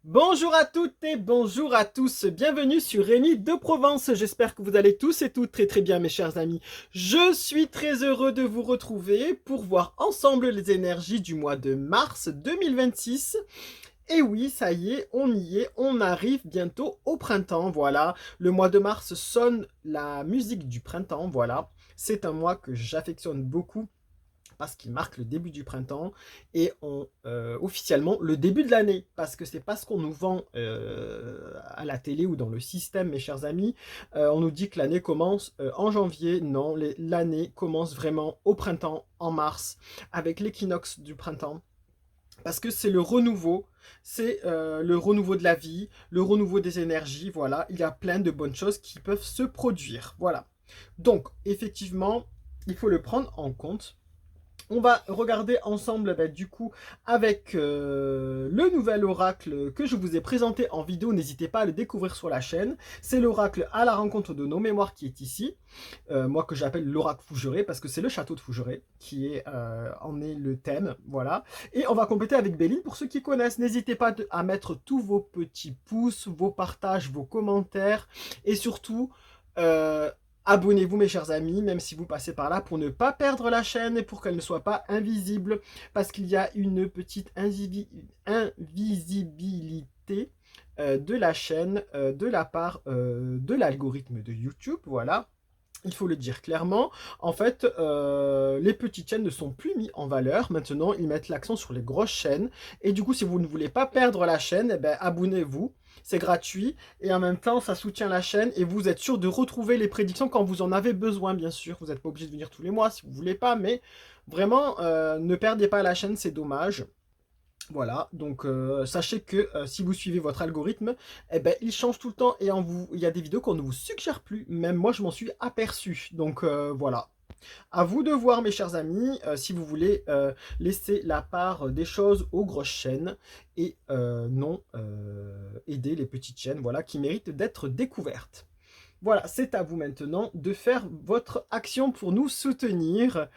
Bonjour à toutes et bonjour à tous, bienvenue sur Rémi de Provence, j'espère que vous allez tous et toutes très bien mes chers amis. Je suis très heureux de vous retrouver pour voir ensemble les énergies du mois de mars 2026. Et oui, ça y est, on arrive bientôt au printemps, voilà. Le mois de mars sonne la musique du printemps, voilà. C'est un mois que j'affectionne beaucoup parce qu'il marque le début du printemps et officiellement le début de l'année, parce que c'est pas ce qu'on nous vend à la télé ou dans le système, mes chers amis. On nous dit que l'année commence en janvier. Non, l'année commence vraiment au printemps, en mars, avec l'équinoxe du printemps. Parce que c'est le renouveau, c'est le renouveau de la vie, le renouveau des énergies, voilà. Il y a plein de bonnes choses qui peuvent se produire, voilà. Donc, effectivement, il faut le prendre en compte. On va regarder ensemble du coup avec le nouvel oracle que je vous ai présenté en vidéo. N'hésitez pas à le découvrir sur la chaîne. C'est l'oracle à la rencontre de nos mémoires qui est ici. Moi que j'appelle l'oracle Fougeray parce que c'est le château de Fougeray qui en est le thème. Voilà. Et on va compléter avec Béline pour ceux qui connaissent. N'hésitez pas à mettre tous vos petits pouces, vos partages, vos commentaires et surtout... euh, abonnez-vous mes chers amis, même si vous passez par là, pour ne pas perdre la chaîne et pour qu'elle ne soit pas invisible, parce qu'il y a une petite invisibilité de la chaîne de la part de l'algorithme de YouTube, voilà. Il faut le dire clairement. En fait, les petites chaînes ne sont plus mises en valeur. Maintenant, ils mettent l'accent sur les grosses chaînes. Et du coup, si vous ne voulez pas perdre la chaîne, eh ben, abonnez-vous. C'est gratuit. Et en même temps, ça soutient la chaîne. Et vous êtes sûr de retrouver les prédictions quand vous en avez besoin, bien sûr. Vous n'êtes pas obligé de venir tous les mois si vous ne voulez pas. Mais vraiment, ne perdez pas la chaîne, c'est dommage. Voilà, donc sachez que si vous suivez votre algorithme, eh ben, il change tout le temps et il y a des vidéos qu'on ne vous suggère plus. Même moi, je m'en suis aperçu. Donc voilà. À vous de voir, mes chers amis, si vous voulez laisser la part des choses aux grosses chaînes et non aider les petites chaînes voilà, qui méritent d'être découvertes. Voilà, c'est à vous maintenant de faire votre action pour nous soutenir.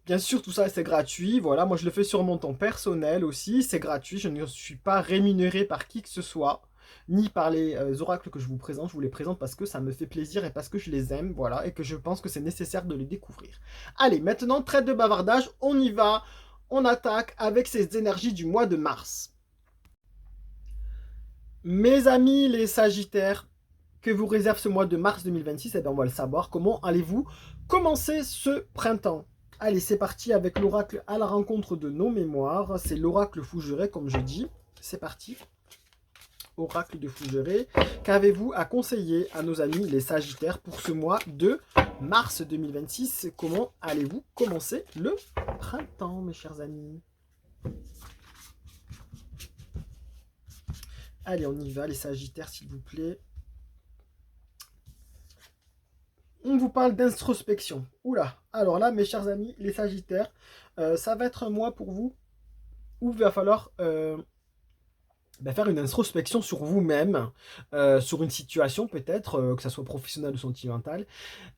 Bien sûr, tout ça, c'est gratuit. Voilà, moi, je le fais sur mon temps personnel aussi. C'est gratuit. Je ne suis pas rémunéré par qui que ce soit, ni par les oracles que je vous présente. Je vous les présente parce que ça me fait plaisir et parce que je les aime, voilà, et que je pense que c'est nécessaire de les découvrir. Allez, maintenant, trêve de bavardage. On y va. On attaque avec ces énergies du mois de mars. Mes amis, les Sagittaires, que vous réserve ce mois de mars 2026, eh bien, on va le savoir. Comment allez-vous commencer ce printemps? Allez, c'est parti avec l'oracle à la rencontre de nos mémoires. C'est l'oracle Fougeray, comme je dis. C'est parti. Oracle de Fougeray. Qu'avez-vous à conseiller à nos amis les Sagittaires pour ce mois de mars 2026? Comment allez-vous commencer le printemps, mes chers amis? Allez, on y va, les Sagittaires, s'il vous plaît. On vous parle d'introspection. Oula, alors là, mes chers amis, les Sagittaires, ça va être un mois pour vous où il va falloir faire une introspection sur vous-même, sur une situation peut-être, que ça soit professionnelle ou sentimentale.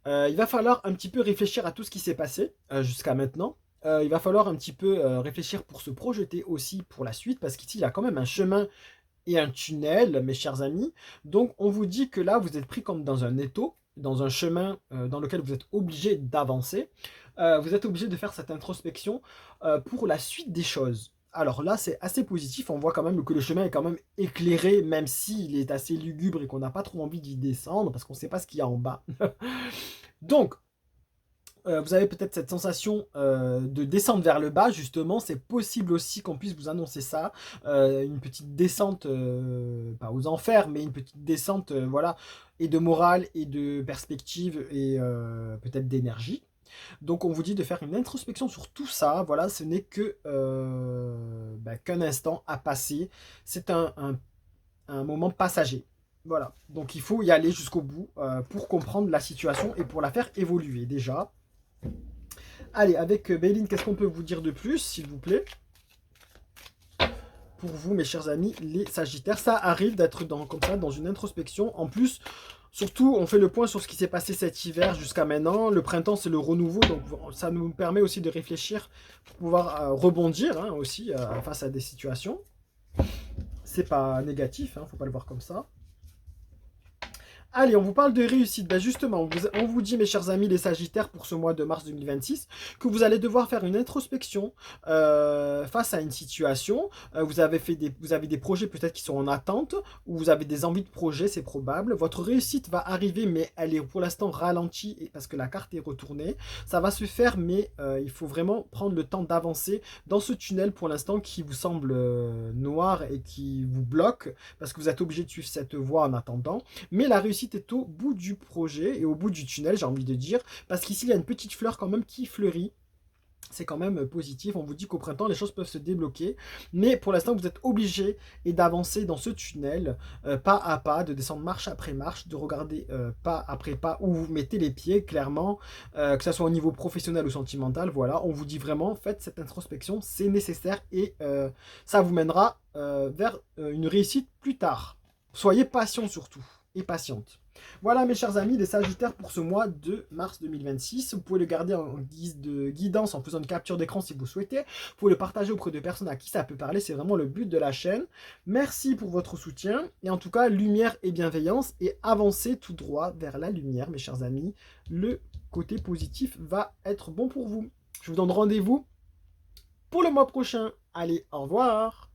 Il va falloir un petit peu réfléchir à tout ce qui s'est passé jusqu'à maintenant. Il va falloir un petit peu réfléchir pour se projeter aussi pour la suite, parce qu'ici, il y a quand même un chemin et un tunnel, mes chers amis. Donc, on vous dit que là, vous êtes pris comme dans un étau, dans un chemin dans lequel vous êtes obligé d'avancer. Vous êtes obligé de faire cette introspection pour la suite des choses. Alors là, c'est assez positif. On voit quand même que le chemin est quand même éclairé, même s'il est assez lugubre et qu'on n'a pas trop envie d'y descendre, parce qu'on ne sait pas ce qu'il y a en bas. Donc, vous avez peut-être cette sensation de descendre vers le bas, justement. C'est possible aussi qu'on puisse vous annoncer ça. Une petite descente, pas aux enfers, mais une petite descente, voilà, et de morale, et de perspective, et peut-être d'énergie. Donc on vous dit de faire une introspection sur tout ça. Voilà, ce n'est que qu'un instant à passer. C'est un moment passager. Voilà, donc il faut y aller jusqu'au bout pour comprendre la situation et pour la faire évoluer déjà. Allez, avec Béline, qu'est-ce qu'on peut vous dire de plus, s'il vous plaît? Pour vous, mes chers amis, les Sagittaires, ça arrive d'être comme ça, dans une introspection. En plus, surtout, on fait le point sur ce qui s'est passé cet hiver jusqu'à maintenant. Le printemps, c'est le renouveau, donc ça nous permet aussi de réfléchir pour pouvoir rebondir aussi face à des situations. c'est pas négatif, hein, faut pas le voir comme ça. Allez, on vous parle de réussite. Ben justement, on vous dit, mes chers amis, les Sagittaires, pour ce mois de mars 2026, que vous allez devoir faire une introspection face à une situation. Vous avez des projets peut-être qui sont en attente, ou vous avez des envies de projet, c'est probable. Votre réussite va arriver, mais elle est pour l'instant ralentie parce que la carte est retournée. Ça va se faire, mais il faut vraiment prendre le temps d'avancer dans ce tunnel pour l'instant qui vous semble noir et qui vous bloque parce que vous êtes obligé de suivre cette voie en attendant. Mais la réussite est au bout du projet et au bout du tunnel, j'ai envie de dire, parce qu'ici, il y a une petite fleur quand même qui fleurit. C'est quand même positif. On vous dit qu'au printemps, les choses peuvent se débloquer. Mais pour l'instant, vous êtes obligé d'avancer dans ce tunnel, pas à pas, de descendre marche après marche, de regarder pas après pas où vous mettez les pieds, clairement, que ce soit au niveau professionnel ou sentimental. Voilà, on vous dit vraiment, faites cette introspection, c'est nécessaire et ça vous mènera vers une réussite plus tard. Soyez patient surtout et patiente. Voilà mes chers amis, les Sagittaires pour ce mois de mars 2026. Vous pouvez le garder en guise de guidance en faisant une capture d'écran si vous souhaitez. Vous pouvez le partager auprès de personnes à qui ça peut parler, c'est vraiment le but de la chaîne. Merci pour votre soutien et en tout cas, lumière et bienveillance et avancez tout droit vers la lumière mes chers amis. Le côté positif va être bon pour vous. Je vous donne rendez-vous pour le mois prochain. Allez, au revoir!